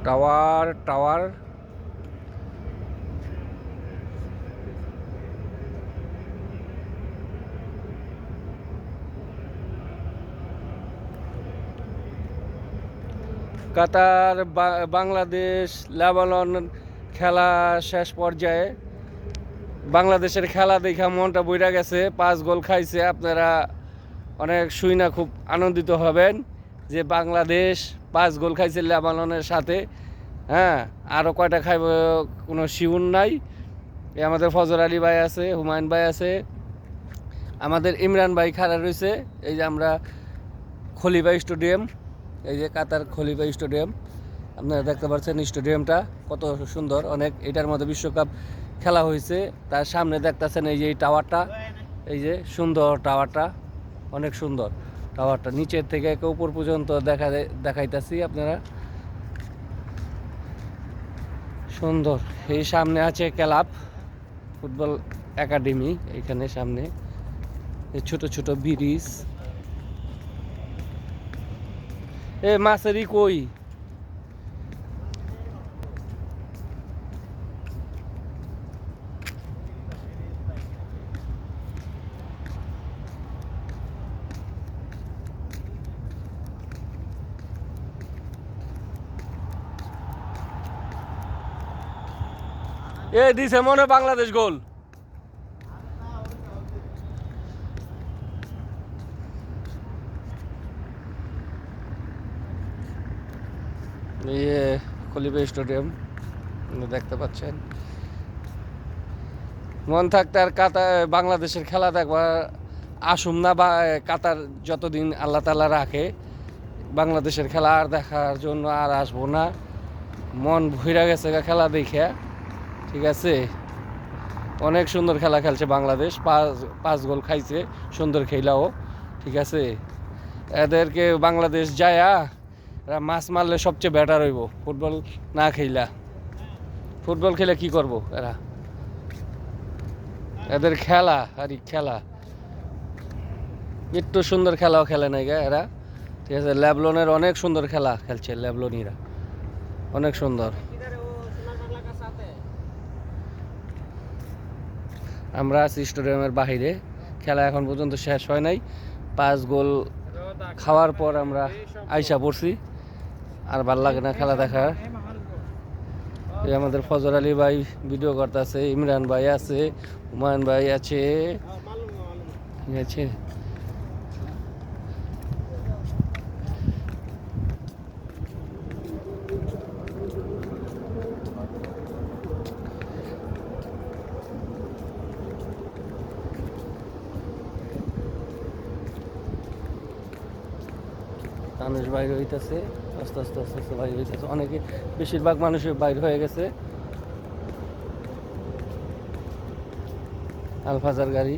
Tower tower কাতার Bangladesh Lebanon খেলা শেষ পর্যায়ে বাংলাদেশের খেলা দেখা মনটা বইরা গেছে। 5 গোল খাইছে। আপনারা অনেক শুই না খুব আনন্দিত হবেন যে বাংলাদেশ 5 গোল খাইছে লেবাননের সাথে। হ্যাঁ, আরও কয়টা খাইব কোনো শিউর নাই। আমাদের ফজর আলী ভাই আছে, হুমায়ুন ভাই আছে, আমাদের ইমরান ভাই খাড়া রয়েছে। এই যে আমরা খলিফা স্টেডিয়াম, এই যে কাতার খলিফা স্টেডিয়াম আপনারা দেখতে পাচ্ছেন। স্টেডিয়ামটা কত সুন্দর, অনেক। এটার মধ্যে বিশ্বকাপ খেলা হয়েছে। তার সামনে দেখতেছেন এই যে এই টাওয়ারটা, এই যে সুন্দর টাওয়ারটা, অনেক সুন্দর টাওয়ারটা। নিচের থেকে উপর পর্যন্ত দেখাইতেছি আপনারা, সুন্দর। এই সামনে আছে ক্লাব ফুটবল একাডেমি, এইখানে সামনে ছোট ছোট ব্রিজ। এ মাছেরই কই এ দিছে মনে বাংলাদেশ গোল। ইয়ে খলিফা স্টেডিয়াম দেখতে পাচ্ছেন। মন থাকতে আর কাতার বাংলাদেশের খেলা দেখবার আসুম না, বা কাতার যতদিন আল্লাহ তাআলা রাখে বাংলাদেশের খেলা আর দেখার জন্য আর আসবো না। মন ভইরা গেছে খেলা দেখে। ঠিক আছে, অনেক সুন্দর খেলা খেলছে বাংলাদেশ। 5 গোল খাইছে, সুন্দর খেলাও। ঠিক আছে, এদেরকে বাংলাদেশ যায়া এরা মাছ মারলে সবচেয়ে বেটার হইব। ফুটবল না খেলা, ফুটবল খেলে কি করব এরা? এদের খেলা আর খেলা একটু সুন্দর খেলাও খেলে নাই গা এরা। ঠিক আছে, লেবলনের অনেক সুন্দর খেলা খেলছে লেবলনিরা, অনেক সুন্দর। আমরা আছি স্টেডিয়ামের বাহিরে, খেলা এখন পর্যন্ত শেষ হয় নাই। 5 গোল খাওয়ার পর আমরা আইসা পড়ছি, আর ভাল লাগে না খেলা দেখার। এই আমাদের ফজর আলী ভাই ভিডিও করতেছে, ইমরান ভাই আছে, হুমায়ুন ভাই আছে। ঠিক আছে, মানুষ বাইরে হইতেছে, আস্তে আস্তে আস্তে আস্তে বাইরে হইতেছে। অনেকে, বেশিরভাগ মানুষের বাইরে হয়ে গেছে। আলফাজার গাড়ি।